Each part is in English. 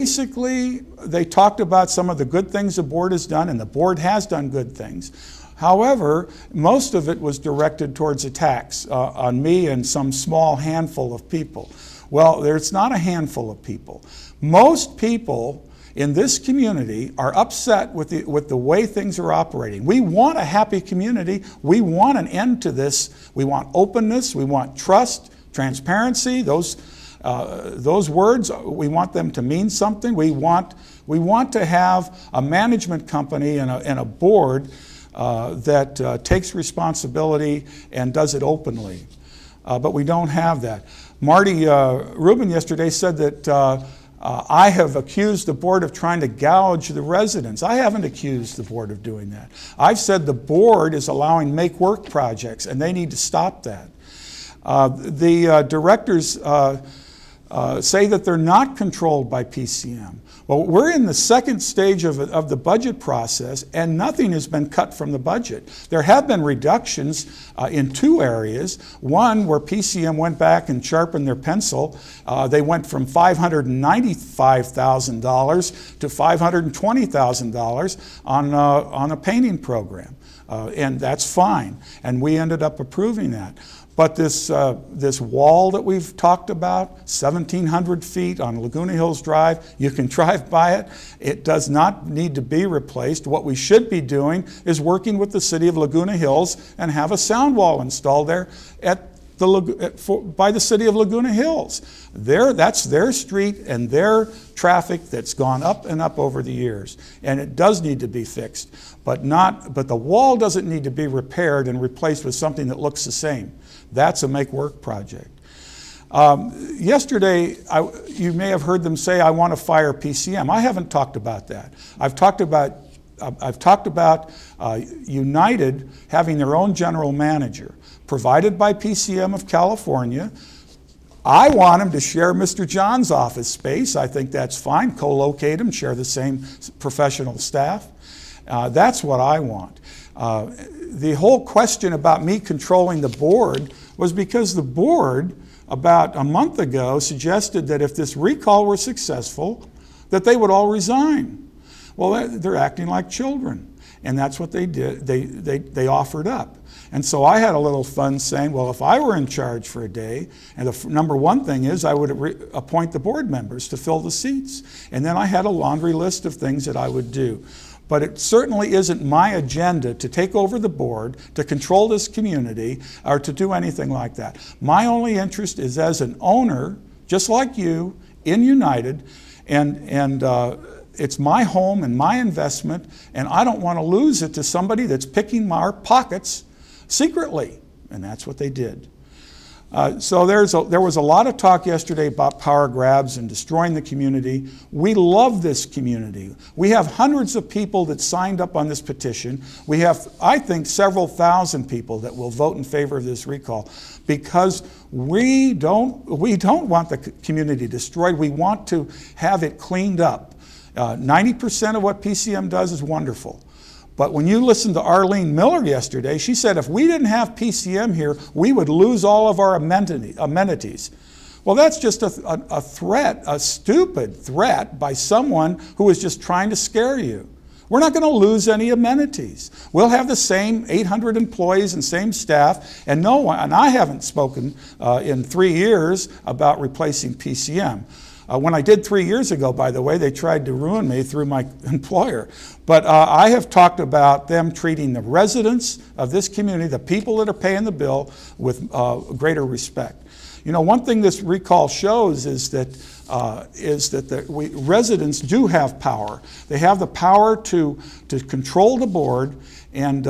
Basically, they talked about some of the good things the board has done, and the board has done good things. However, most of it was directed towards attacks on me and some small handful of people. Well, it's not a handful of people. Most people in this community are upset with the way things are operating. We want a happy community. We want an end to this. We want openness. We want trust, transparency. Those words, we want them to mean something. We want to have a management company and a board that takes responsibility and does it openly. But we don't have that. Marty Rubin yesterday said that I have accused the board of trying to gouge the residents. I haven't accused the board of doing that. I've said the board is allowing make-work projects, and they need to stop that. The directors say that they're not controlled by PCM. Well, we're in the second stage of the budget process, and nothing has been cut from the budget. There have been reductions in two areas. One, where PCM went back and sharpened their pencil. They went from $595,000 to $520,000 on a painting program. And that's fine. And we ended up approving that. But this wall that we've talked about, 1,700 feet on Laguna Hills Drive, you can drive by it. It does not need to be replaced. What we should be doing is working with the city of Laguna Hills and have a sound wall installed there by the city of Laguna Hills. That's their street and their traffic that's gone up and up over the years. And it does need to be fixed. But the wall doesn't need to be repaired and replaced with something that looks the same. That's a make-work project. Yesterday, you may have heard them say, I want to fire PCM. I haven't talked about that. I've talked about United having their own general manager, provided by PCM of California. I want them to share Mr. John's office space. I think that's fine. Co-locate them, share the same professional staff. That's what I want. The whole question about me controlling the board was because the board, about a month ago, suggested that if this recall were successful, that they would all resign. Well, they're acting like children, and that's what they did. They offered up. And so I had a little fun saying, well, if I were in charge for a day, and the number one thing is I would appoint the board members to fill the seats. And then I had a laundry list of things that I would do. But it certainly isn't my agenda to take over the board, to control this community, or to do anything like that. My only interest is as an owner, just like you, in United, and it's my home and my investment, and I don't want to lose it to somebody that's picking our pockets secretly. And that's what they did. So there was a lot of talk yesterday about power grabs and destroying the community. We love this community. We have hundreds of people that signed up on this petition. We have, I think, several thousand people that will vote in favor of this recall because we don't want the community destroyed. We want to have it cleaned up. 90% of what PCM does is wonderful. But when you listened to Arlene Miller yesterday, she said if we didn't have PCM here, we would lose all of our amenities. Well, that's just a threat, a stupid threat by someone who is just trying to scare you. We're not going to lose any amenities. We'll have the same 800 employees and same staff, and I haven't spoken in 3 years about replacing PCM. When I did 3 years ago, by the way, they tried to ruin me through my employer. But I have talked about them treating the residents of this community, the people that are paying the bill, with greater respect. You know, one thing this recall shows is that residents do have power. They have the power to control the board, and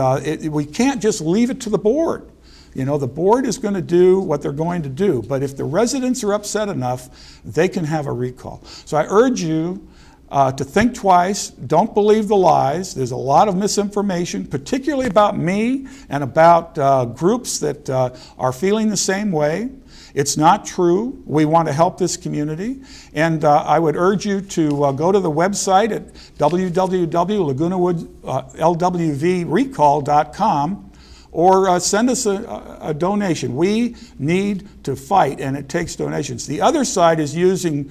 we can't just leave it to the board. You know, the board is going to do what they're going to do, but if the residents are upset enough, they can have a recall. So I urge you to think twice. Don't believe the lies. There's a lot of misinformation, particularly about me and about groups that are feeling the same way. It's not true. We want to help this community. And I would urge you to go to the website at www.lagunawoodlwvrecall.com or send us a donation. We need to fight, and it takes donations. The other side is using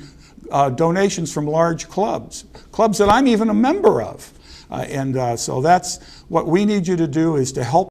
donations from large clubs that I'm even a member of. So that's what we need you to do, is to help